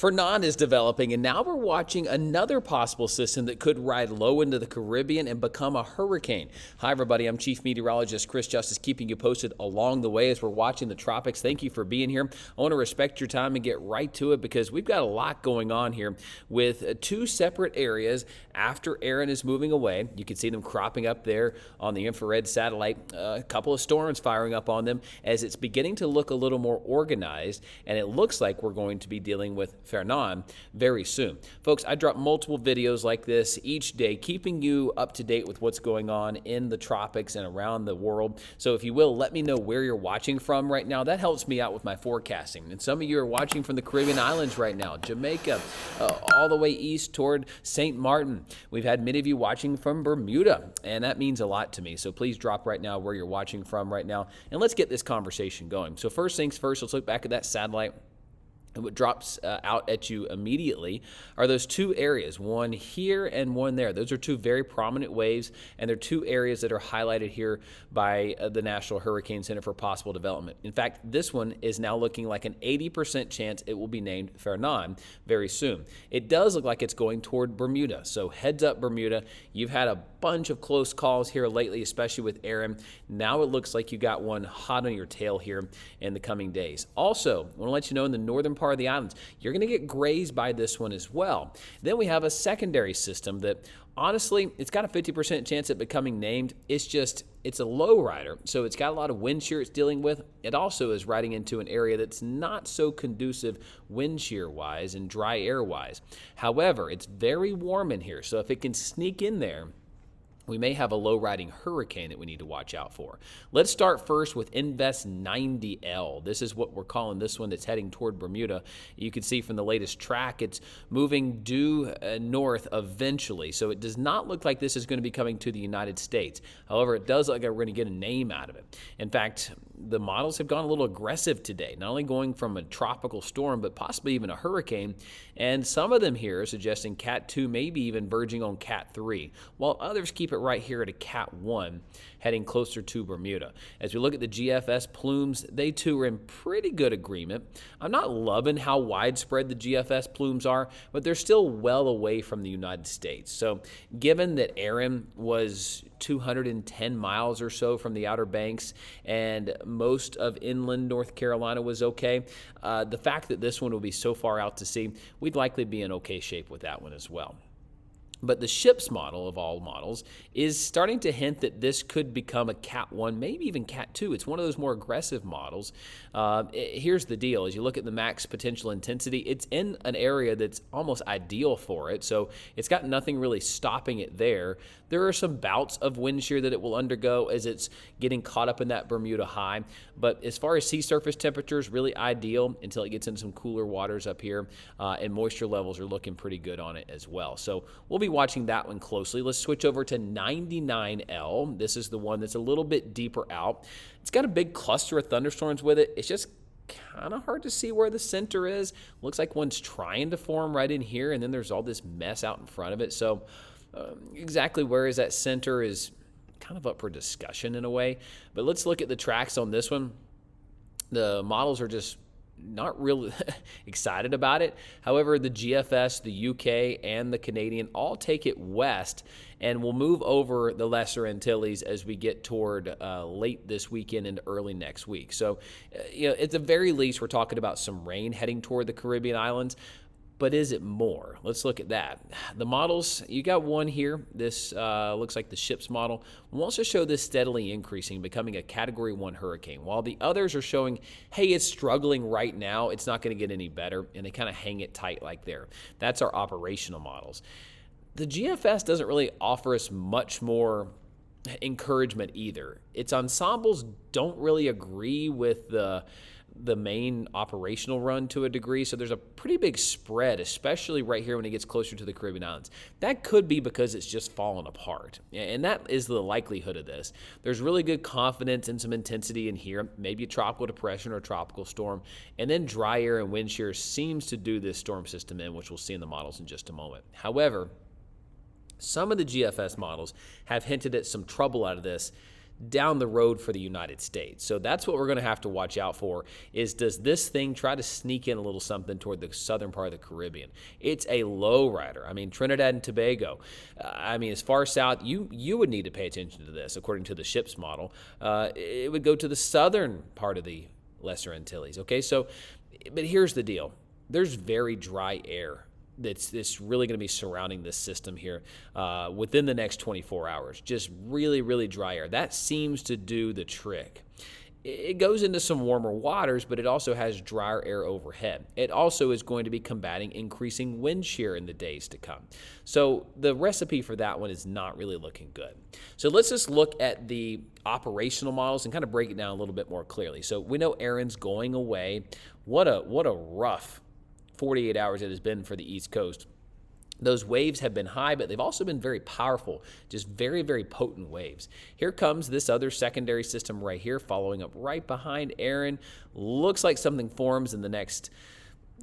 Fernand is developing, and now we're watching another possible system that could ride low into the Caribbean and become a hurricane. Hi, everybody. I'm Chief Meteorologist Chris Justice, keeping you posted along the way as we're watching the tropics. Thank you for being here. I want to respect your time and get right to it because we've got a lot going on here with two separate areas after Aaron is moving away. You can see them cropping up there on the infrared satellite. A couple of storms firing up on them as it's beginning to look a little more organized, and it looks like we're going to be dealing with Fernand very soon. Folks, I drop multiple videos like this each day, keeping you up to date with what's going on in the tropics and around the world. So if you will, let me know where you're watching from right now. That helps me out with my forecasting. And some of you are watching from the Caribbean islands right now, Jamaica, all the way east toward St. Martin. We've had many of you watching from Bermuda, and that means a lot to me. So please drop right now where you're watching from right now, and let's get this conversation going. So first things first, let's look back at that satellite. And what drops out at you immediately are those two areas, one here and one there. Those are two very prominent waves, and they're two areas that are highlighted here by the National Hurricane Center for possible development. In fact, this one is now looking like an 80% chance it will be named Fernand very soon. It does look like it's going toward Bermuda, so heads up Bermuda. You've had a bunch of close calls here lately, especially with Aaron. Now it looks like you got one hot on your tail here in the coming days. Also, I want to let you know in the northern part of the islands, you're going to get grazed by this one as well. Then we have a secondary system that honestly, it's got a 50% chance at becoming named. It's a low rider, so it's got a lot of wind shear it's dealing with. It also is riding into an area that's not so conducive wind shear wise and dry air wise. However, it's very warm in here, so if it can sneak in there, we may have a low-riding hurricane that we need to watch out for. Let's start first with Invest 90L. This is what we're calling this one that's heading toward Bermuda. You can see from the latest track, it's moving due north eventually. So it does not look like this is going to be coming to the United States. However, it does look like we're going to get a name out of it. In fact, the models have gone a little aggressive today, not only going from a tropical storm, but possibly even a hurricane. And some of them here are suggesting Cat 2, maybe even verging on Cat 3, while others keep it right here at a Cat 1, heading closer to Bermuda. As we look at the GFS plumes, they too are in pretty good agreement. I'm not loving how widespread the GFS plumes are, but they're still well away from the United States. So given that Aaron was 210 miles or so from the Outer Banks and most of inland North Carolina was okay, the fact that this one will be so far out to sea, we'd likely be in okay shape with that one as well. But the ship's model of all models is starting to hint that this could become a Cat 1, maybe even Cat 2. It's one of those more aggressive models. Here's the deal. As you look at the max potential intensity, it's in an area that's almost ideal for it. So it's got nothing really stopping it there. There are some bouts of wind shear that it will undergo as it's getting caught up in that Bermuda high. But as far as sea surface temperatures, really ideal until it gets into some cooler waters up here. And moisture levels are looking pretty good on it as well. So we'll be watching that one closely. Let's switch over to 99L. This is the one that's a little bit deeper out. It's got a big cluster of thunderstorms with it. It's just kind of hard to see where the center is. Looks like one's trying to form right in here, and then there's all this mess out in front of it. So exactly where is that center is kind of up for discussion in a way. But let's look at the tracks on this one. The models are just not really excited about it. However, the GFS, the UK, and the Canadian all take it west and will move over the Lesser Antilles as we get toward late this weekend and early next week. So, at the very least, we're talking about some rain heading toward the Caribbean islands. But is it more? Let's look at that. The models, you got one here. This looks like the ship's model. Wants to show this steadily increasing, becoming a Category 1 hurricane, while the others are showing, hey, it's struggling right now. It's not going to get any better, and they kind of hang it tight like there. That's our operational models. The GFS doesn't really offer us much more encouragement either. Its ensembles don't really agree with the main operational run to a degree, so there's a pretty big spread, especially right here when it gets closer to the Caribbean islands. That could be because it's just fallen apart, and that is the likelihood of this. There's really good confidence in some intensity in here, maybe a tropical depression or a tropical storm, and then dry air and wind shear seems to do this storm system in, which we'll see in the models in just a moment. However, some of the GFS models have hinted at some trouble out of this down the road for the United States. So that's what we're going to have to watch out for is, does this thing try to sneak in a little something toward the southern part of the Caribbean? It's a low rider. I mean, Trinidad and Tobago. I mean, as far south, you would need to pay attention to this. According to the ship's model, it would go to the southern part of the Lesser Antilles. Okay, so, but here's the deal. There's very dry air that's really going to be surrounding this system here within the next 24 hours. Just really, really dry air. That seems to do the trick. It goes into some warmer waters, but it also has drier air overhead. It also is going to be combating increasing wind shear in the days to come. So the recipe for that one is not really looking good. So let's just look at the operational models and kind of break it down a little bit more clearly. So we know Aaron's going away. What a rough 48 hours it has been for the East Coast. Those waves have been high, but they've also been very powerful, just very, very potent waves. Here comes this other secondary system right here, following up right behind Aaron. Looks like something forms in the next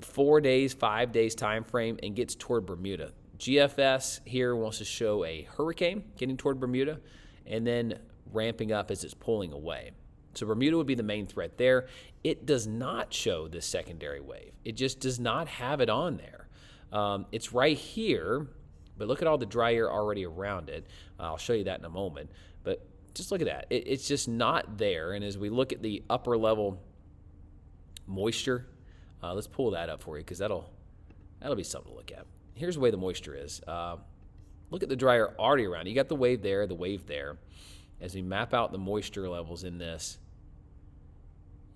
4 days, 5 days time frame and gets toward Bermuda. GFS here wants to show a hurricane getting toward Bermuda and then ramping up as it's pulling away. So Bermuda would be the main threat there. It does not show this secondary wave. It just does not have it on there. It's right here, but look at all the dry air already around it. I'll show you that in a moment. But just look at that. It's just not there. And as we look at the upper level moisture, let's pull that up for you because that'll be something to look at. Here's the way the moisture is. Look at the dry air already around. You got the wave there, the wave there. As we map out the moisture levels in this,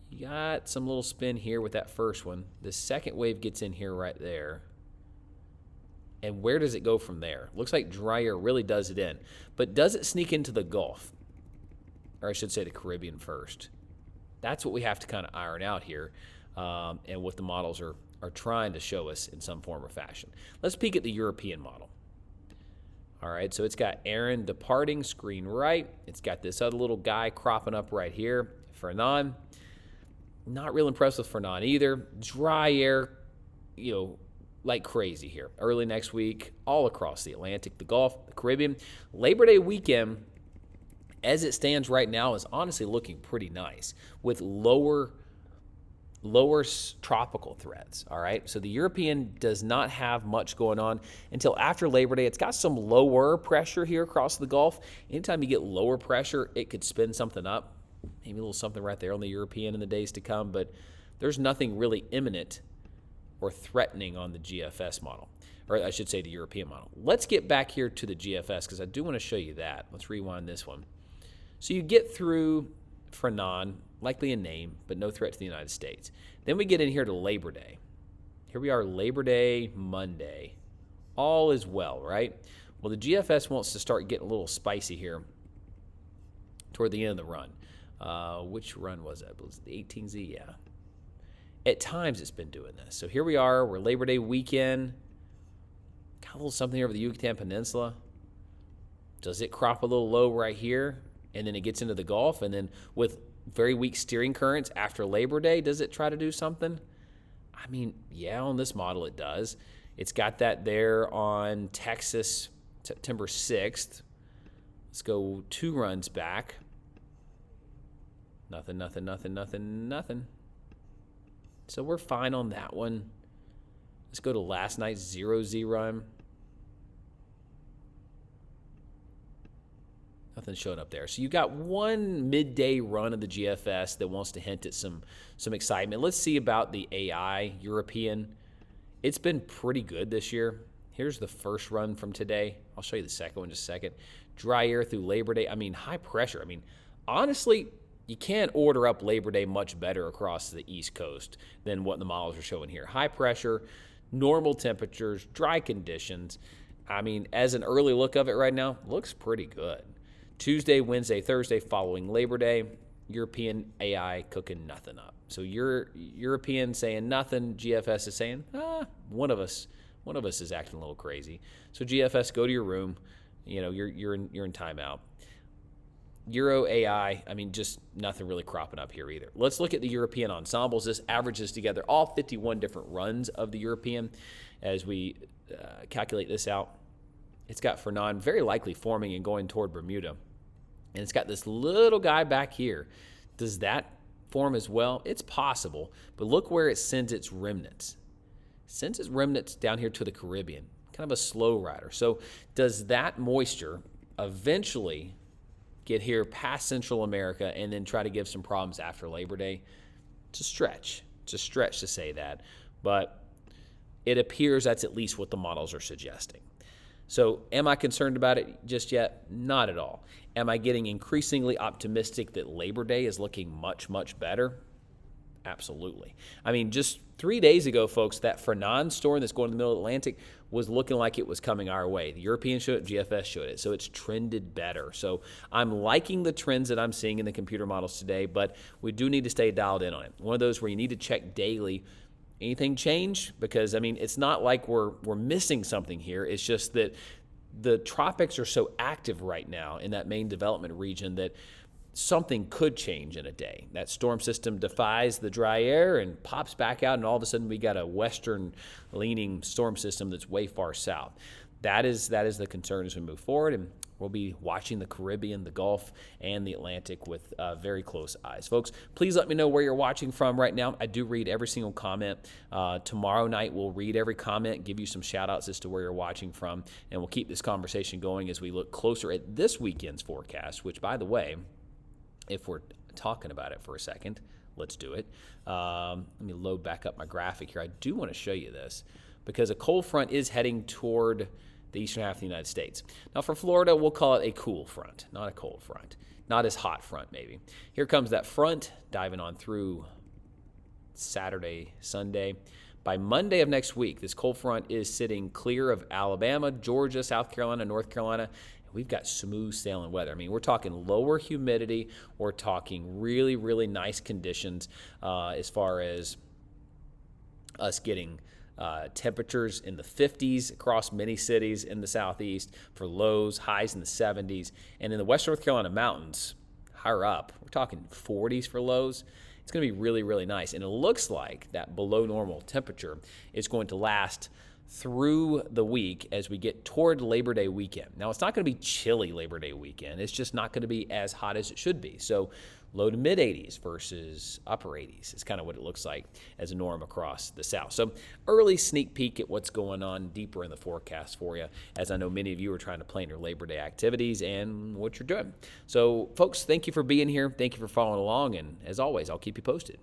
you got some little spin here with that first one. The second wave gets in here right there. And where does it go from there? Looks like dry air really does it in. But does it sneak into the Gulf? Or I should say the Caribbean first. That's what we have to kind of iron out here and what the models are trying to show us in some form or fashion. Let's peek at the European model. All right, so it's got Aaron departing, screen right. It's got this other little guy cropping up right here, Fernand. Not real impressed with Fernand either. Dry air, like crazy here. Early next week, all across the Atlantic, the Gulf, the Caribbean. Labor Day weekend, as it stands right now, is honestly looking pretty nice with lower tropical threats, all right? So the European does not have much going on until after Labor Day. It's got some lower pressure here across the Gulf. Anytime you get lower pressure, it could spin something up, maybe a little something right there on the European in the days to come, but there's nothing really imminent or threatening on the GFS model, or I should say the European model. Let's get back here to the GFS because I do want to show you that. Let's rewind this one. So you get through Fernand, likely a name, but no threat to the United States. Then we get in here to Labor Day. Here we are, Labor Day, Monday. All is well, right? Well, the GFS wants to start getting a little spicy here toward the end of the run. Which run was that? Was it the 18Z? Yeah. At times it's been doing this. So here we are, we're Labor Day weekend. Got a little something here over the Yucatan Peninsula. Does it crop a little low right here? And then it gets into the Gulf, and then with very weak steering currents after Labor Day, does it try to do something? I mean, yeah, on this model it does. It's got that there on Texas, September 6th. Let's go 2 runs back. Nothing. So we're fine on that one. Let's go to last night's 0Z run. Nothing showing up there. So you got one midday run of the GFS that wants to hint at some excitement. Let's see about the AI European. It's been pretty good this year. Here's the first run from today. I'll show you the second one in just a second. Dry air through Labor Day. I mean, high pressure. I mean, honestly, you can't order up Labor Day much better across the East Coast than what the models are showing here. High pressure, normal temperatures, dry conditions. I mean, as an early look of it right now, looks pretty good. Tuesday, Wednesday, Thursday following Labor Day, European AI cooking nothing up. So European saying nothing, GFS is saying, one of us is acting a little crazy. So GFS, go to your room. You're in timeout. Euro AI, I mean, just nothing really cropping up here either. Let's look at the European ensembles. This averages together all 51 different runs of the European as we calculate this out. It's got Fernand very likely forming and going toward Bermuda. And it's got this little guy back here. Does that form as well? It's possible, but look where it sends its remnants. It sends its remnants down here to the Caribbean, kind of a slow rider. So does that moisture eventually get here past Central America and then try to give some problems after Labor Day? It's a stretch. It's a stretch to say that, but it appears that's at least what the models are suggesting. So am I concerned about it just yet? Not at all. Am I getting increasingly optimistic that Labor Day is looking much, much better? Absolutely. I mean, just 3 days ago, folks, that Fernand storm that's going to the middle of the Atlantic was looking like it was coming our way. The Europeans showed it, GFS showed it, so it's trended better. So I'm liking the trends that I'm seeing in the computer models today, but we do need to stay dialed in on it. One of those where you need to check daily. Anything change? Because, I mean, it's not like we're missing something here. It's just that the tropics are so active right now in that main development region that something could change in a day. That storm system defies the dry air and pops back out, and all of a sudden we got a western-leaning storm system that's way far south. That is the concern as we move forward, and we'll be watching the Caribbean, the Gulf, and the Atlantic with very close eyes. Folks, please let me know where you're watching from right now. I do read every single comment. Tomorrow night, we'll read every comment, give you some shout-outs as to where you're watching from, and we'll keep this conversation going as we look closer at this weekend's forecast, which, by the way, if we're talking about it for a second, let's do it. Let me load back up my graphic here. I do want to show you this because a cold front is heading toward the eastern half of the United States. Now for Florida, we'll call it a cool front, not a cold front. Not as hot front, maybe. Here comes that front, diving on through Saturday, Sunday. By Monday of next week, this cold front is sitting clear of Alabama, Georgia, South Carolina, North Carolina. We've got smooth sailing weather. I mean, we're talking lower humidity. We're talking really, really nice conditions as far as us getting temperatures in the 50s across many cities in the southeast for lows, highs in the 70s. And in the western North Carolina mountains, higher up, we're talking 40s for lows. It's going to be really, really nice. And it looks like that below normal temperature is going to last through the week as we get toward Labor Day weekend. Now, it's not going to be chilly Labor Day weekend. It's just not going to be as hot as it should be. So low to mid 80s versus upper 80s is kind of what it looks like as a norm across the south. So early sneak peek at what's going on deeper in the forecast for you, as I know many of you are trying to plan your Labor Day activities and what you're doing. So folks, thank you for being here. Thank you for following along. And as always, I'll keep you posted.